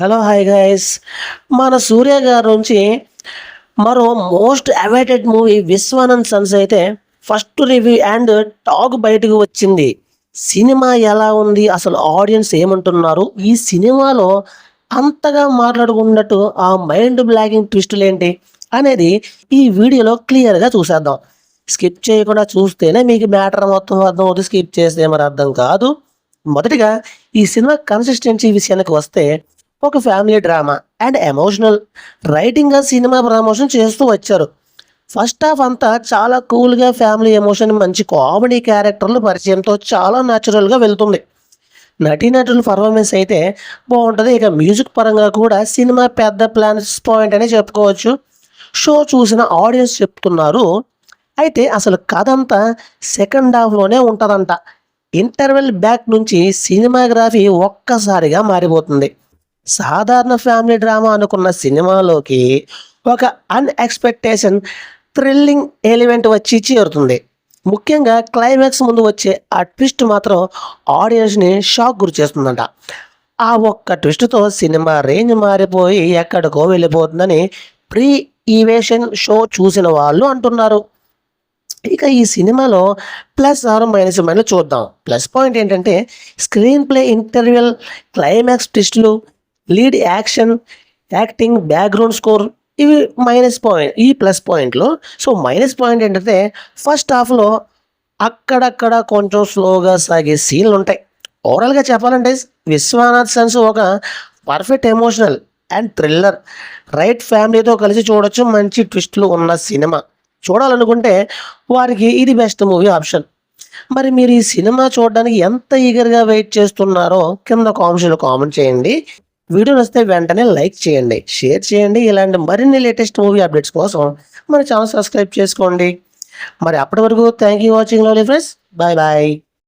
Hello hi guys. మన సూర్య గారి నుంచి మరో most awaited movie Vishwanand Sons అయితే ఫస్ట్ రివ్యూ అండ్ టాక్ బయటకు వచ్చింది. సినిమా ఎలా ఉంది, అసలు ఆడియన్స్ ఏమంటున్నారు, ఈ సినిమాలో అంతగా మాట్లాడుకున్నట్టు ఆ మైండ్ బ్లాకింగ్ ట్విస్టులు ఏంటి అనేది ఈ వీడియోలో క్లియర్గా చూసేద్దాం. స్కిప్ చేయకుండా చూస్తేనే మీకు మ్యాటర్ మొత్తం అర్థం అవుతుంది. స్కిప్ చేస్తే మరి అర్థం కాదు. మొదటిగా ఈ సినిమా కన్సిస్టెన్సీ విషయానికి వస్తే ఒక ఫ్యామిలీ డ్రామా అండ్ ఎమోషనల్ రైటింగ్గా సినిమా ప్రమోషన్ చేస్తూ వచ్చారు. ఫస్ట్ హాఫ్ అంతా చాలా కూల్గా ఫ్యామిలీ ఎమోషన్, మంచి కామెడీ క్యారెక్టర్లు పరిచయంతో చాలా న్యాచురల్గా వెళ్తుంది. నటీనటుల పర్ఫార్మెన్స్ అయితే బాగుంటుంది. ఇక మ్యూజిక్ పరంగా కూడా సినిమా పెద్ద ప్లాన్స్ పాయింట్ అనే చెప్పుకోవచ్చు. షో చూసిన ఆడియన్స్ చెప్తున్నారు. అయితే అసలు కథ అంతా సెకండ్ హాఫ్లోనే ఉంటుందంట. ఇంటర్వెల్ బ్యాక్ నుంచి సినిమాగ్రఫీ ఒక్కసారిగా మారిపోతుంది. సాధారణ ఫ్యామిలీ డ్రామా అనుకున్న సినిమాలోకి ఒక అన్ఎక్స్పెక్టేషన్ థ్రిల్లింగ్ ఎలిమెంట్ వచ్చి చేరుతుంది. ముఖ్యంగా క్లైమాక్స్ ముందు వచ్చే ఆ ట్విస్ట్ మాత్రం ఆడియన్స్ని షాక్ గురి చేస్తుందంట. ఆ ఒక్క ట్విస్ట్తో సినిమా రేంజ్ మారిపోయి ఎక్కడికో వెళ్ళిపోతుందని ప్రీ ఈవేషన్ షో చూసిన వాళ్ళు అంటున్నారు. ఇక ఈ సినిమాలో ప్లస్ ఆర్ మైనస్ మైనస్ చూద్దాం. ప్లస్ పాయింట్ ఏంటంటే స్క్రీన్ ప్లే, ఇంటర్వెల్, క్లైమాక్స్ ట్విస్టులు, లీడ్ యాక్టింగ్, బ్యాక్గ్రౌండ్ స్కోర్, ఇవి మైనస్ పాయింట్ ఈ ప్లస్ పాయింట్లో. సో మైనస్ పాయింట్ ఏంటంటే ఫస్ట్ హాఫ్లో అక్కడక్కడ కొంచెం స్లోగా సాగే సీన్లు ఉంటాయి. ఓవరాల్గా చెప్పాలంటే విశ్వనాథ్ సన్స్ ఒక perfect emotional and thriller right ఫ్యామిలీతో కలిసి చూడొచ్చు. మంచి ట్విస్టులు ఉన్న సినిమా చూడాలనుకుంటే వారికి ఇది బెస్ట్ మూవీ ఆప్షన్. మరి మీరు ఈ సినిమా చూడడానికి ఎంత ఈగర్గా వెయిట్ చేస్తున్నారో కింద కామెంట్స్లో కామెంట్ చేయండి. వీడియో నచ్చితే వెంటనే లైక్ చేయండి, షేర్ చేయండి. ఇలాంటి మరిన్ని లేటెస్ట్ మూవీ అప్డేట్స్ కోసం మన ఛానల్ సబ్స్క్రైబ్ చేసుకోండి. మరి అప్పటి వరకు thank you watching lovely friends. Bye bye.